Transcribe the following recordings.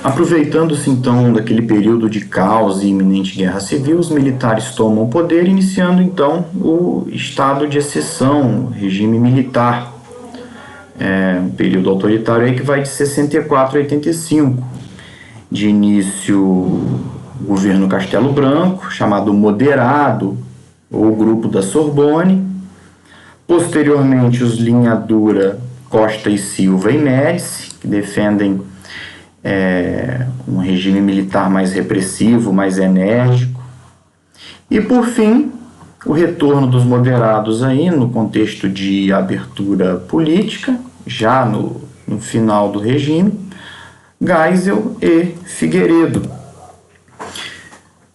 Aproveitando-se então daquele período de caos e iminente guerra civil, os militares tomam o poder, iniciando então o estado de exceção, o regime militar, um período autoritário aí que vai de 64 a 85. De início, o governo Castelo Branco, chamado Moderado, ou Grupo da Sorbonne. Posteriormente, os linha dura Costa e Silva e Médici, que defendem um regime militar mais repressivo, mais enérgico. E, por fim, o retorno dos moderados aí no contexto de abertura política, já no final do regime, Geisel e Figueiredo.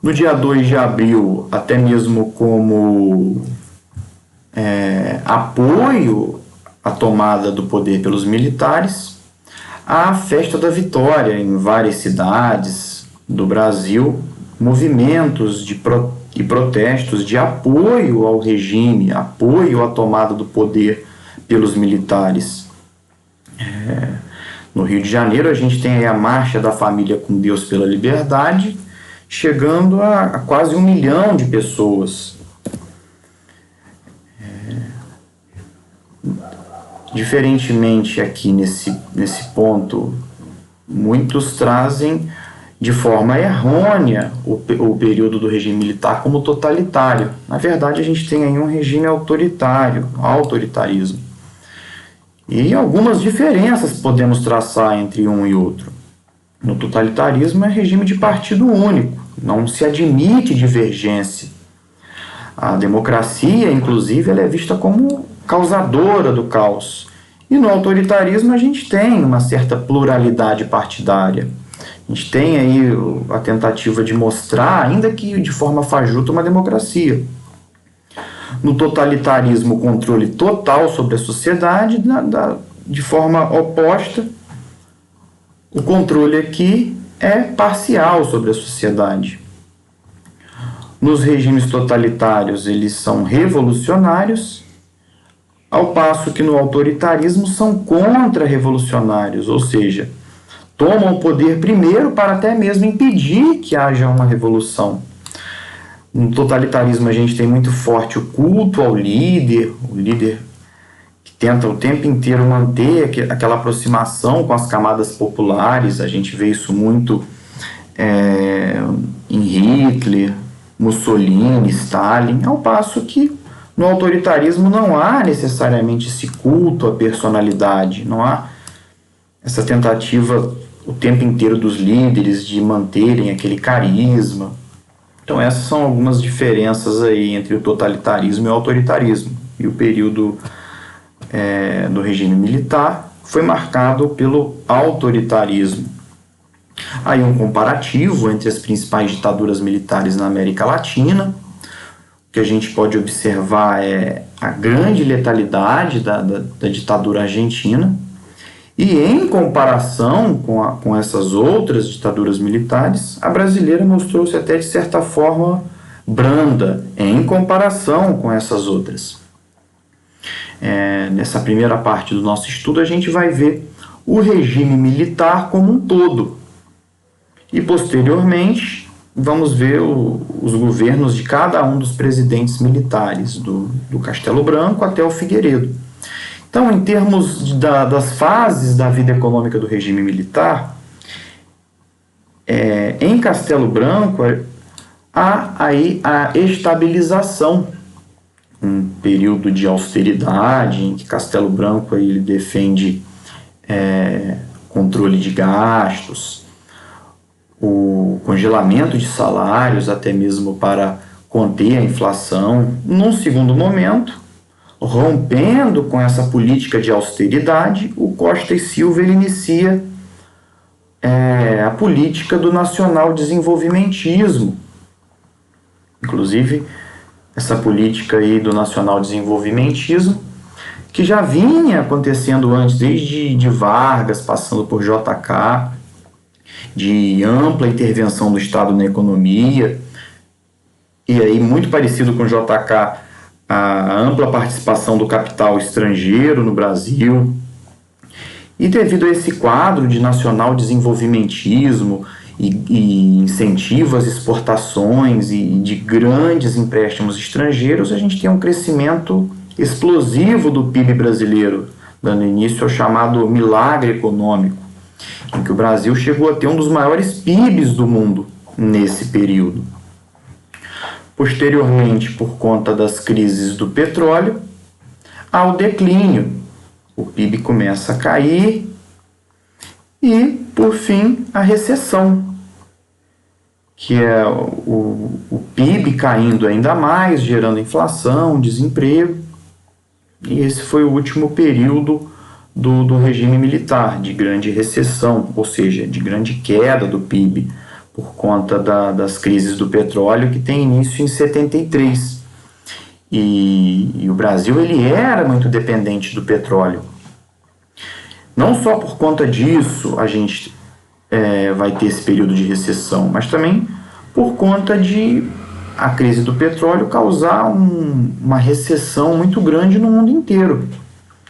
No dia 2 de abril, até mesmo como apoio à tomada do poder pelos militares, a Festa da Vitória em várias cidades do Brasil, movimentos e protestos de apoio ao regime, apoio à tomada do poder pelos militares. No Rio de Janeiro, a gente tem a Marcha da Família com Deus pela Liberdade, chegando a quase 1 milhão de pessoas. Diferentemente aqui nesse ponto, muitos trazem de forma errônea o período do regime militar como totalitário. Na verdade, a gente tem aí um regime autoritário, autoritarismo. E algumas diferenças podemos traçar entre um e outro. No totalitarismo é regime de partido único, não se admite divergência. A democracia, inclusive, ela é vista como causadora do caos. E no autoritarismo a gente tem uma certa pluralidade partidária. A gente tem aí a tentativa de mostrar, ainda que de forma fajuta, uma democracia. No totalitarismo, o controle total sobre a sociedade, de forma oposta, o controle aqui é parcial sobre a sociedade. Nos regimes totalitários, eles são revolucionários, ao passo que no autoritarismo são contra-revolucionários, ou seja, tomam o poder primeiro para até mesmo impedir que haja uma revolução. No totalitarismo a gente tem muito forte o culto ao líder, o líder que tenta o tempo inteiro manter aquela aproximação com as camadas populares. A gente vê isso muito em Hitler, Mussolini, Stalin, ao passo que no autoritarismo não há necessariamente esse culto à personalidade, não há essa tentativa o tempo inteiro dos líderes de manterem aquele carisma. Então essas são algumas diferenças aí entre o totalitarismo e o autoritarismo. E o período do regime militar foi marcado pelo autoritarismo. Aí um comparativo entre as principais ditaduras militares na América Latina. O que a gente pode observar é a grande letalidade da ditadura argentina. E em comparação com essas outras ditaduras militares, a brasileira mostrou-se até de certa forma branda em comparação com essas outras. Nessa primeira parte do nosso estudo, a gente vai ver o regime militar como um todo. E posteriormente, vamos ver os governos de cada um dos presidentes militares, do Castelo Branco até o Figueiredo. Então, em termos das fases da vida econômica do regime militar, em Castelo Branco há aí a estabilização, um período de austeridade em que Castelo Branco ele defende controle de gastos, o congelamento de salários, até mesmo para conter a inflação. Num segundo momento, rompendo com essa política de austeridade, o Costa e Silva ele inicia a política do nacional-desenvolvimentismo. Inclusive, essa política aí do nacional-desenvolvimentismo, que já vinha acontecendo antes, desde de Vargas, passando por JK, de ampla intervenção do Estado na economia, e aí muito parecido com JK, a ampla participação do capital estrangeiro no Brasil. E devido a esse quadro de nacional desenvolvimentismo e incentivo às exportações e de grandes empréstimos estrangeiros, a gente tem um crescimento explosivo do PIB brasileiro, dando início ao chamado milagre econômico, em que o Brasil chegou a ter um dos maiores PIBs do mundo nesse período. Posteriormente, por conta das crises do petróleo, há o declínio. O PIB começa a cair e, por fim, a recessão, que é o PIB caindo ainda mais, gerando inflação, desemprego. E esse foi o último período do regime militar, de grande recessão, ou seja, de grande queda do PIB, por conta das crises do petróleo, que tem início em 73. E o Brasil ele era muito dependente do petróleo. Não só por conta disso a gente vai ter esse período de recessão, mas também por conta de a crise do petróleo causar uma recessão muito grande no mundo inteiro.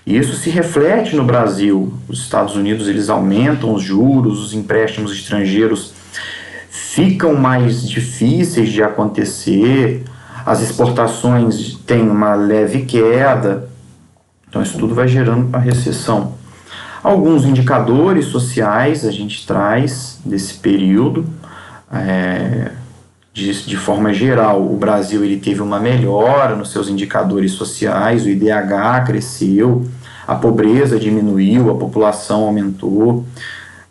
E isso se reflete no Brasil. Os Estados Unidos eles aumentam os juros, os empréstimos estrangeiros ficam mais difíceis de acontecer, as exportações têm uma leve queda, então isso tudo vai gerando a recessão. Alguns indicadores sociais a gente traz desse período, de forma geral, o Brasil ele teve uma melhora nos seus indicadores sociais, o IDH cresceu, a pobreza diminuiu, a população aumentou,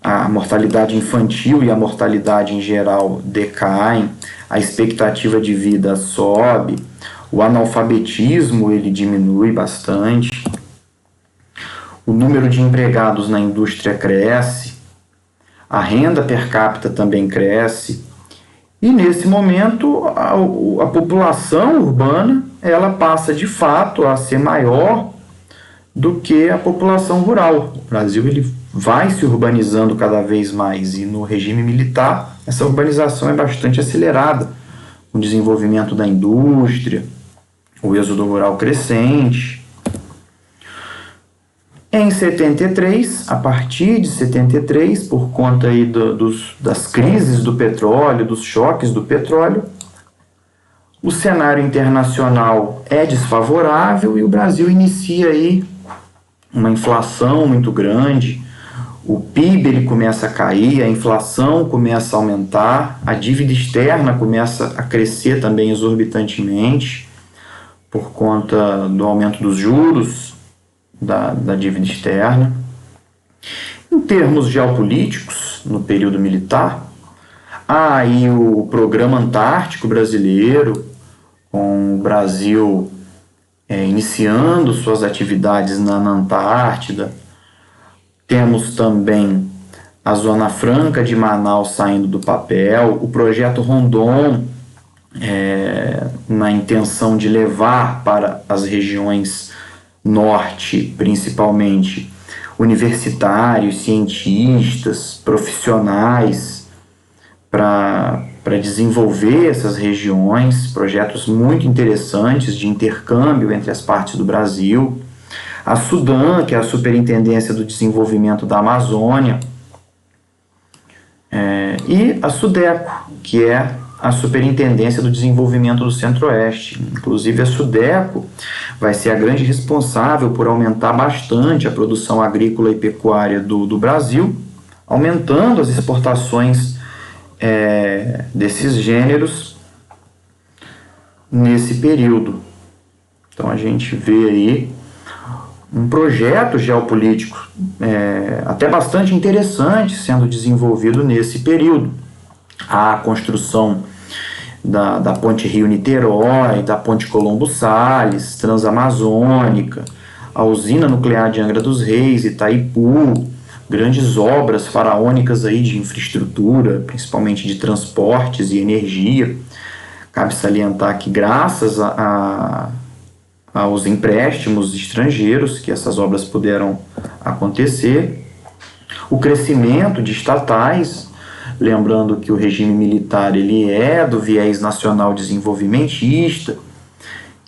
a mortalidade infantil e a mortalidade em geral decaem, a expectativa de vida sobe, o analfabetismo ele diminui bastante, o número de empregados na indústria cresce, a renda per capita também cresce, e nesse momento a população urbana ela passa de fato a ser maior do que a população rural. O Brasil ele vai se urbanizando cada vez mais e no regime militar essa urbanização é bastante acelerada, com o desenvolvimento da indústria, o êxodo rural crescente. Em 73, a partir de 73, por conta aí das crises do petróleo, dos choques do petróleo, o cenário internacional é desfavorável e o Brasil inicia aí uma inflação muito grande, o PIB ele começa a cair, a inflação começa a aumentar, a dívida externa começa a crescer também exorbitantemente por conta do aumento dos juros da dívida externa. Em termos geopolíticos, no período militar, há aí o Programa Antártico Brasileiro, com o Brasil iniciando suas atividades na Antártida. Temos também a Zona Franca de Manaus saindo do papel, o Projeto Rondon, na intenção de levar para as regiões norte, principalmente, universitários, cientistas, profissionais, para desenvolver essas regiões, projetos muito interessantes de intercâmbio entre as partes do Brasil. A Sudan, que é a Superintendência do Desenvolvimento da Amazônia, e a Sudeco, que é a Superintendência do Desenvolvimento do Centro-Oeste. Inclusive a Sudeco vai ser a grande responsável por aumentar bastante a produção agrícola e pecuária do Brasil, aumentando as exportações desses gêneros nesse período. Então a gente vê aí um projeto geopolítico até bastante interessante sendo desenvolvido nesse período. A construção da Ponte Rio-Niterói, da Ponte Colombo-Salles, Transamazônica, a usina nuclear de Angra dos Reis, Itaipu, grandes obras faraônicas aí de infraestrutura, principalmente de transportes e energia. Cabe salientar que graças aos empréstimos estrangeiros que essas obras puderam acontecer, o crescimento de estatais, lembrando que o regime militar ele é do viés nacional desenvolvimentista,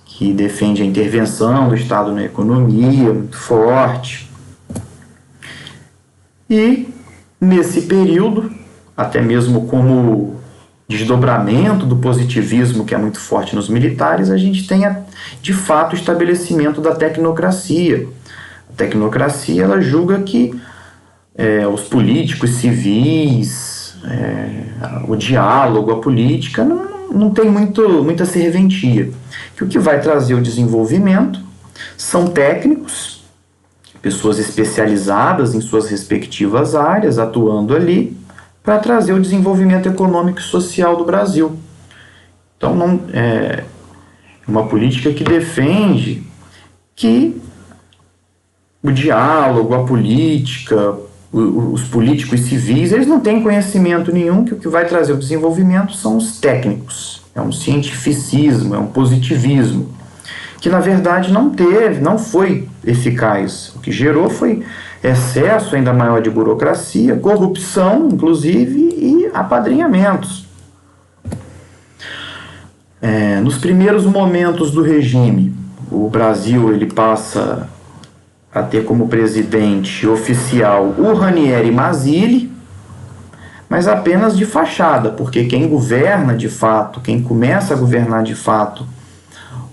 que defende a intervenção do Estado na economia muito forte. E nesse período, até mesmo como desdobramento do positivismo que é muito forte nos militares, a gente tem de fato o estabelecimento da tecnocracia. A tecnocracia, ela julga que os políticos civis, o diálogo, a política não tem muita serventia. Que o que vai trazer o desenvolvimento são técnicos, pessoas especializadas em suas respectivas áreas, atuando ali para trazer o desenvolvimento econômico e social do Brasil. Então, é uma política que defende que o diálogo, a política, os políticos civis, eles não têm conhecimento nenhum, que o que vai trazer o desenvolvimento são os técnicos. É um cientificismo, é um positivismo, que na verdade não foi eficaz. O que gerou foi excesso ainda maior de burocracia, corrupção, inclusive, e apadrinhamentos. Nos primeiros momentos do regime, o Brasil ele passa a ter como presidente oficial o Ranieri Mazzilli, mas apenas de fachada, porque quem governa de fato, quem começa a governar de fato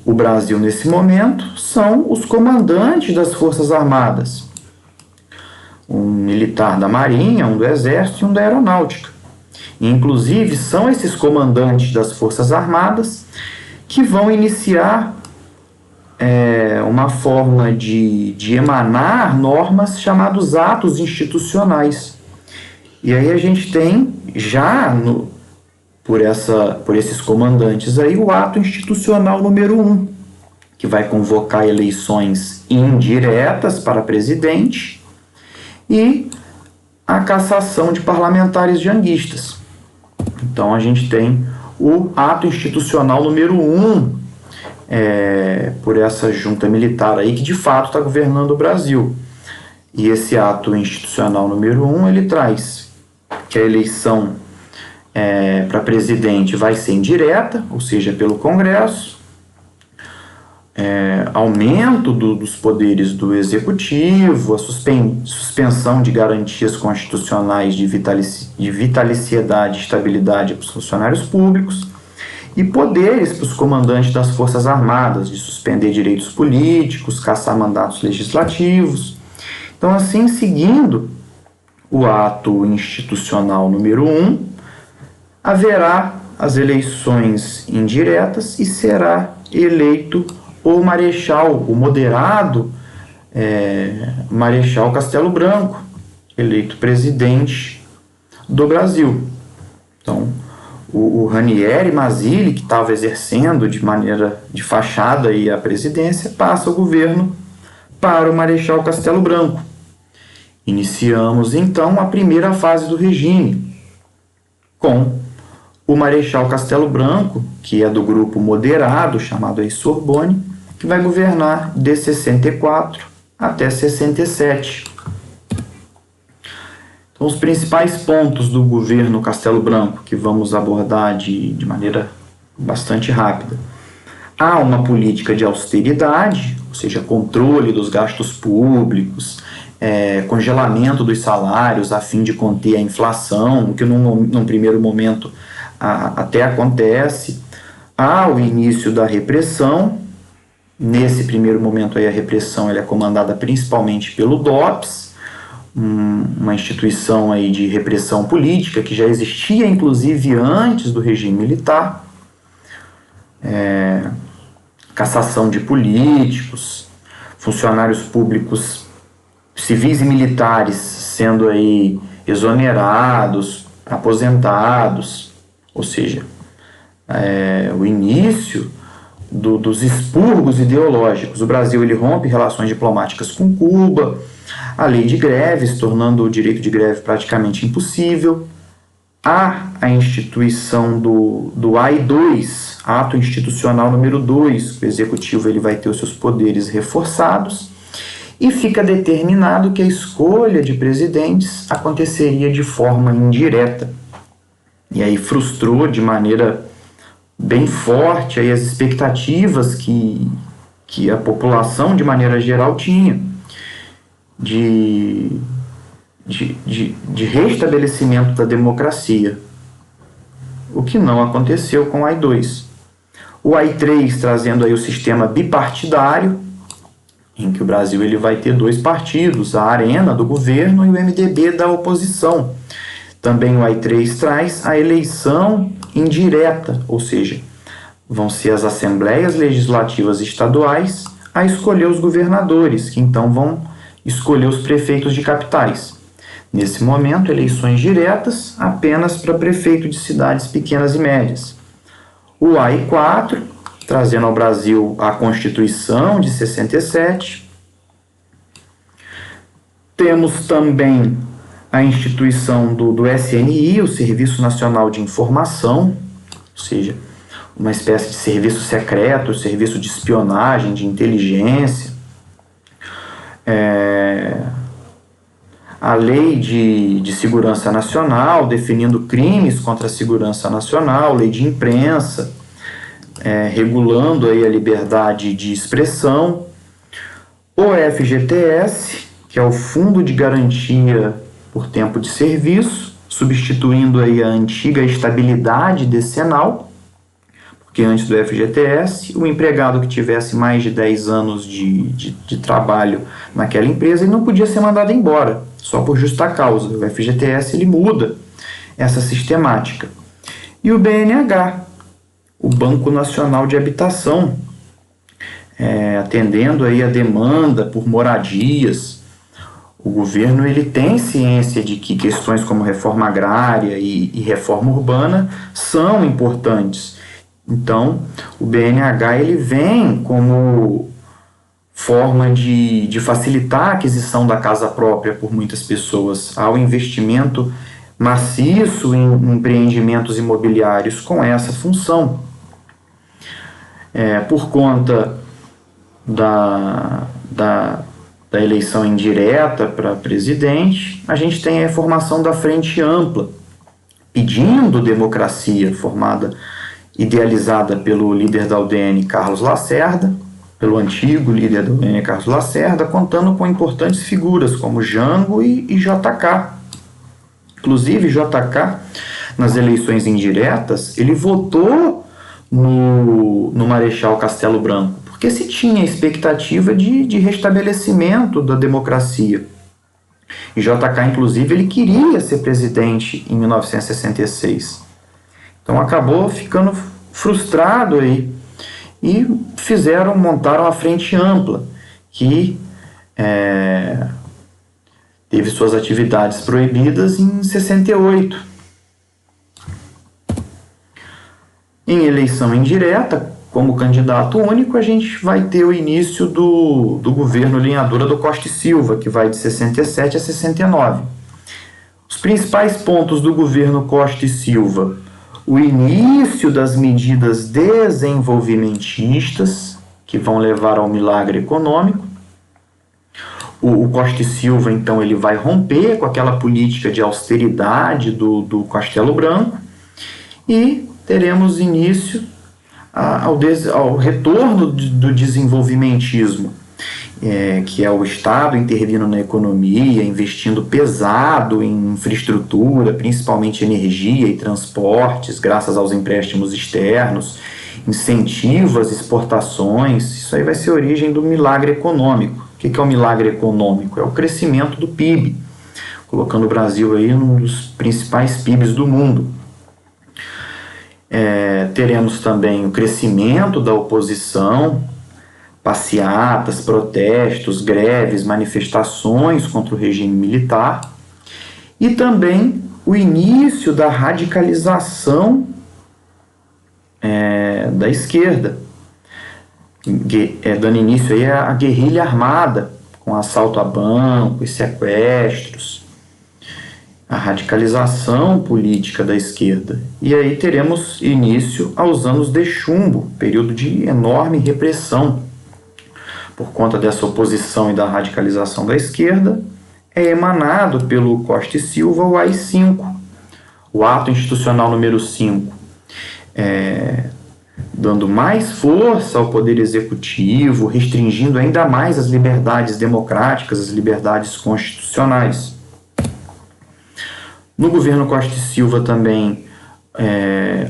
o Brasil nesse momento, são os comandantes das Forças Armadas. Um militar da Marinha, um do Exército e um da Aeronáutica. E, inclusive, são esses comandantes das Forças Armadas que vão iniciar uma forma de emanar normas chamados atos institucionais. E aí a gente tem, já por esses comandantes aí, o ato institucional número 1, que vai convocar eleições indiretas para presidente e a cassação de parlamentares janguistas. Então a gente tem o ato institucional número 1 por essa junta militar aí que de fato está governando o Brasil. E esse ato institucional número 1, ele traz que a eleição para presidente vai ser indireta, ou seja, pelo Congresso, aumento dos poderes do Executivo, a suspensão de garantias constitucionais de vitaliciedade e estabilidade para os funcionários públicos, e poderes para os comandantes das Forças Armadas, de suspender direitos políticos, cassar mandatos legislativos. Então, assim, seguindo o ato institucional número 1, haverá as eleições indiretas e será eleito o Marechal, o moderado Marechal Castelo Branco, eleito presidente do Brasil. Então, o Ranieri Mazzilli, que estava exercendo de maneira de fachada aí a presidência, passa o governo para o Marechal Castelo Branco. Iniciamos, então, a primeira fase do regime, com o Marechal Castelo Branco, que é do grupo moderado, chamado aí Sorbonne, que vai governar de 64 até 67. Então, os principais pontos do governo Castelo Branco, que vamos abordar de maneira bastante rápida. Há uma política de austeridade, ou seja, controle dos gastos públicos, congelamento dos salários a fim de conter a inflação, o que num primeiro momento até acontece. Há o início da repressão. Nesse primeiro momento aí, a repressão é comandada principalmente pelo DOPS, uma instituição aí de repressão política que já existia inclusive antes do regime militar. Cassação de políticos, funcionários públicos civis e militares sendo aí exonerados, aposentados, ou seja, o início dos expurgos ideológicos. O Brasil ele rompe relações diplomáticas com Cuba, a lei de greves, tornando o direito de greve praticamente impossível. Há a instituição do AI-2, ato institucional número 2, o executivo ele vai ter os seus poderes reforçados, e fica determinado que a escolha de presidentes aconteceria de forma indireta. E aí frustrou de maneira bem forte aí as expectativas que a população de maneira geral tinha de de restabelecimento da democracia, o que não aconteceu com o AI-2. O AI-3 trazendo aí o sistema bipartidário, em que o Brasil ele vai ter 2 partidos, a Arena do governo e o MDB da oposição. Também o AI-3 traz a eleição indireta, ou seja, vão ser as assembleias legislativas estaduais a escolher os governadores, que então vão escolher os prefeitos de capitais. Nesse momento, eleições diretas apenas para prefeito de cidades pequenas e médias. O AI-4, trazendo ao Brasil a Constituição de 67. Temos também a instituição do SNI, o Serviço Nacional de Informação, ou seja, uma espécie de serviço secreto, serviço de espionagem, de inteligência. A Lei de Segurança Nacional, definindo crimes contra a segurança nacional, lei de imprensa, regulando aí a liberdade de expressão. O FGTS, que é o Fundo de Garantia por Tempo de Serviço, substituindo aí a antiga estabilidade decenal, porque antes do FGTS, o empregado que tivesse mais de 10 anos de trabalho naquela empresa, ele não podia ser mandado embora, só por justa causa. O FGTS ele muda essa sistemática. E o BNH, o Banco Nacional de Habitação, atendendo aí a demanda por moradias. O governo ele tem ciência de que questões como reforma agrária e reforma urbana são importantes. Então, o BNH ele vem como forma de facilitar a aquisição da casa própria por muitas pessoas, ao investimento maciço em empreendimentos imobiliários com essa função. Por conta da eleição indireta para presidente, a gente tem a formação da Frente Ampla, pedindo democracia, idealizada pelo líder da UDN, Carlos Lacerda, pelo antigo líder da UDN, Carlos Lacerda, contando com importantes figuras como Jango e JK. Inclusive, JK, nas eleições indiretas, ele votou no Marechal Castelo Branco, porque se tinha expectativa de restabelecimento da democracia. E JK, inclusive, ele queria ser presidente em 1966. Então acabou ficando frustrado aí e montaram a Frente Ampla, que teve suas atividades proibidas em 68. Em eleição indireta, como candidato único, a gente vai ter o início do governo linha dura do Costa e Silva, que vai de 67 a 69. Os principais pontos do governo Costa e Silva: o início das medidas desenvolvimentistas, que vão levar ao milagre econômico. O Costa e Silva, então, ele vai romper com aquela política de austeridade do Castelo Branco e teremos início ao retorno do desenvolvimentismo, que é o Estado intervindo na economia, investindo pesado em infraestrutura, principalmente energia e transportes, graças aos empréstimos externos, incentiva as exportações. Isso aí vai ser a origem do milagre econômico. O que é o milagre econômico? É o crescimento do PIB, colocando o Brasil aí num dos principais PIBs do mundo. Teremos também o crescimento da oposição, passeatas, protestos, greves, manifestações contra o regime militar, e também o início da radicalização da esquerda, dando início aí à guerrilha armada, com assalto a bancos, sequestros, a radicalização política da esquerda. E aí teremos início aos anos de chumbo, período de enorme repressão. Por conta dessa oposição e da radicalização da esquerda, é emanado pelo Costa e Silva o AI-5, o Ato Institucional número 5, dando mais força ao Poder Executivo, restringindo ainda mais as liberdades democráticas, as liberdades constitucionais. No governo Costa e Silva também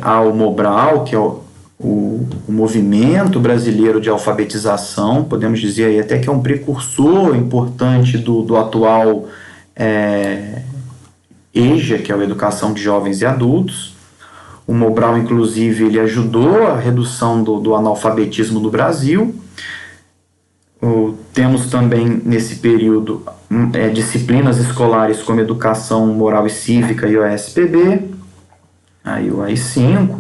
há o Mobral, que é o movimento brasileiro de alfabetização, podemos dizer aí até que é um precursor importante do atual EJA, que é a Educação de Jovens e Adultos. O Mobral, inclusive, ele ajudou a redução do analfabetismo no Brasil. Temos também, nesse período, disciplinas escolares como Educação Moral e Cívica e o ESPB, aí o AI-5,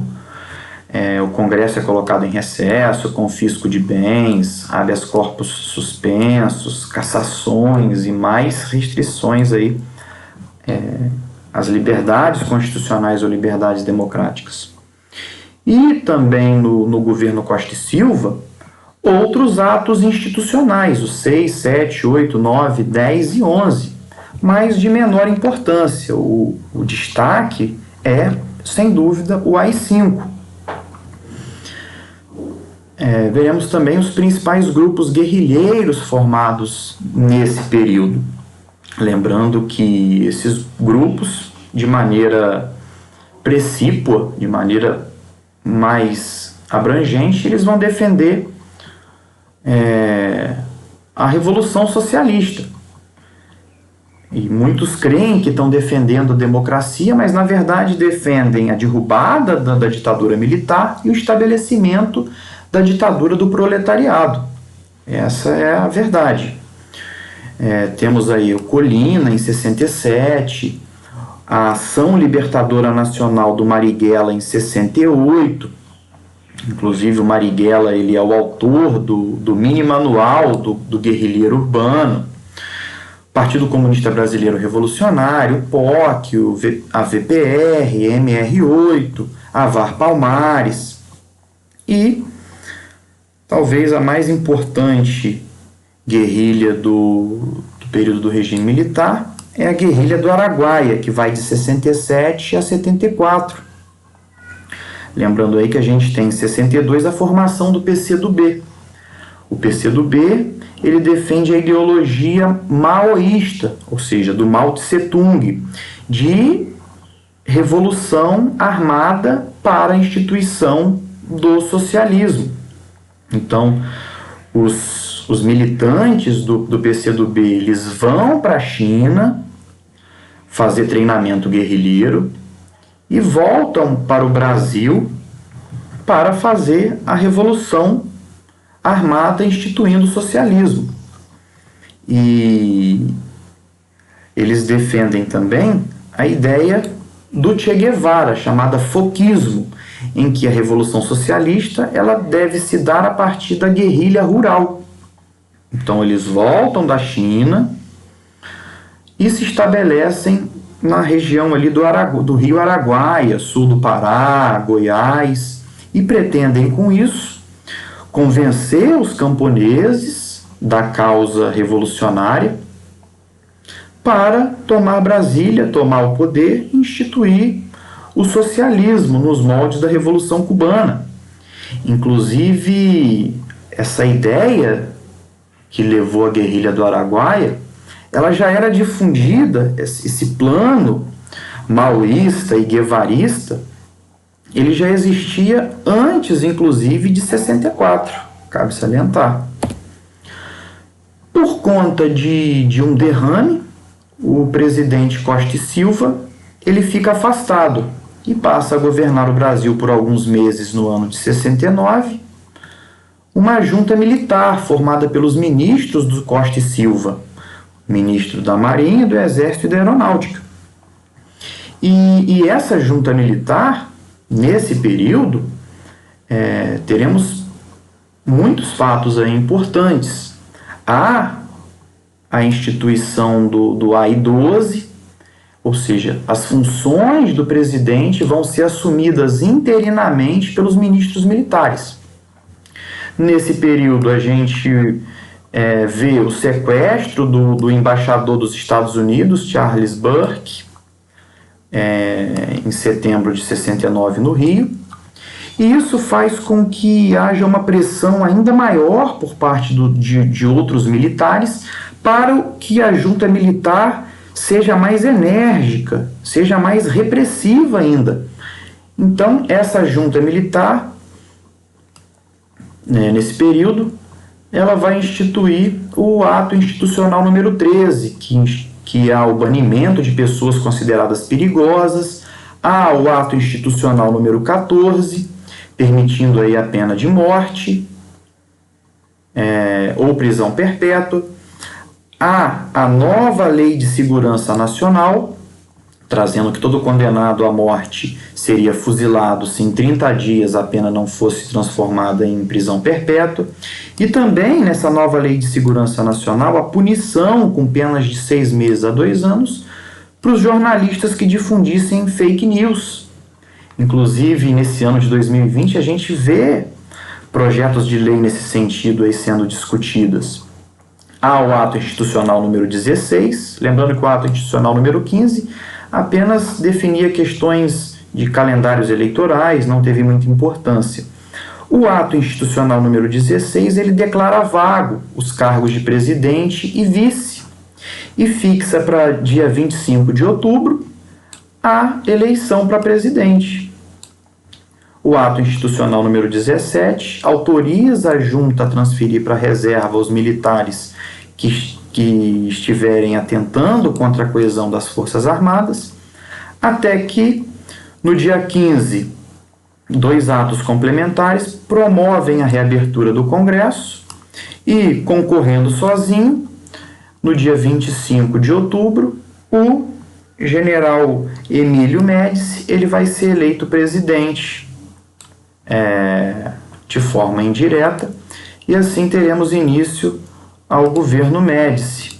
o Congresso é colocado em recesso, confisco de bens, habeas corpus suspensos, cassações e mais restrições aí, às liberdades constitucionais ou liberdades democráticas. E também no governo Costa e Silva, outros atos institucionais, os 6, 7, 8, 9, 10 e 11, mas de menor importância. O destaque é, sem dúvida, o AI-5. Veremos também os principais grupos guerrilheiros formados nesse período. Lembrando que esses grupos, de maneira precípua, de maneira mais abrangente, eles vão defender a Revolução Socialista. E muitos creem que estão defendendo a democracia, mas na verdade defendem a derrubada da ditadura militar e o estabelecimento da ditadura do proletariado. Essa é a verdade. Temos aí o Colina, em 67, a Ação Libertadora Nacional do Marighella, em 68. Inclusive, o Marighella ele é o autor do mini manual do guerrilheiro urbano. Partido Comunista Brasileiro Revolucionário, o POC, a VPR, MR8, a VAR Palmares. E talvez a mais importante guerrilha do período do regime militar é a guerrilha do Araguaia, que vai de 67 a 74. Lembrando aí que a gente tem em 62 a formação do PCdoB. O PCdoB, ele defende a ideologia maoísta, ou seja, do Mao Tse-tung, de revolução armada para a instituição do socialismo. Então, os militantes do PCdoB, eles vão para a China fazer treinamento guerrilheiro e voltam para o Brasil para fazer a revolução armada instituindo o socialismo. E eles defendem também a ideia do Che Guevara, chamada foquismo, em que a revolução socialista ela deve se dar a partir da guerrilha rural. Então eles voltam da China e se estabelecem na região ali do rio Araguaia, sul do Pará, Goiás, e pretendem com isso convencer os camponeses da causa revolucionária para tomar Brasília, tomar o poder e instituir o socialismo nos moldes da Revolução Cubana. Inclusive, essa ideia que levou a guerrilha do Araguaia, ela já era difundida, esse plano maoísta e guevarista, ele já existia antes, inclusive, de 64, cabe salientar. Por conta de um derrame, o presidente Costa e Silva, ele fica afastado e passa a governar o Brasil por alguns meses no ano de 69, uma junta militar formada pelos ministros do Costa e Silva, ministro da Marinha, do Exército e da Aeronáutica. E essa junta militar, nesse período, teremos muitos fatos aí importantes. Há a instituição do AI-12, ou seja, as funções do presidente vão ser assumidas interinamente pelos ministros militares. Nesse período, a gente vê o sequestro do embaixador dos Estados Unidos, Charles Burke, em setembro de 69 no Rio, e isso faz com que haja uma pressão ainda maior por parte de outros militares para que a junta militar seja mais enérgica, seja mais repressiva ainda. Então, essa junta militar, nesse período, ela vai instituir o ato institucional número 13, que há o banimento de pessoas consideradas perigosas, há o ato institucional número 14, permitindo aí a pena de morte ou prisão perpétua, há a nova Lei de Segurança Nacional, trazendo que todo condenado à morte seria fuzilado se em 30 dias a pena não fosse transformada em prisão perpétua. E também, nessa nova Lei de Segurança Nacional, a punição com penas de 6 meses a 2 anos para os jornalistas que difundissem fake news. Inclusive, nesse ano de 2020, a gente vê projetos de lei nesse sentido aí sendo discutidos. Há o ato institucional número 16, lembrando que o ato institucional número 15 apenas definia questões de calendários eleitorais, não teve muita importância. O ato institucional número 16, ele declara vago os cargos de presidente e vice e fixa para dia 25 de outubro a eleição para presidente. O ato institucional número 17 autoriza a junta a transferir para a reserva os militares que estiverem atentando contra a coesão das Forças Armadas, até que, no dia 15, 2 atos complementares promovem a reabertura do Congresso e, concorrendo sozinho, no dia 25 de outubro, o general Emílio Médici ele vai ser eleito presidente de forma indireta, e assim teremos início ao governo Médici.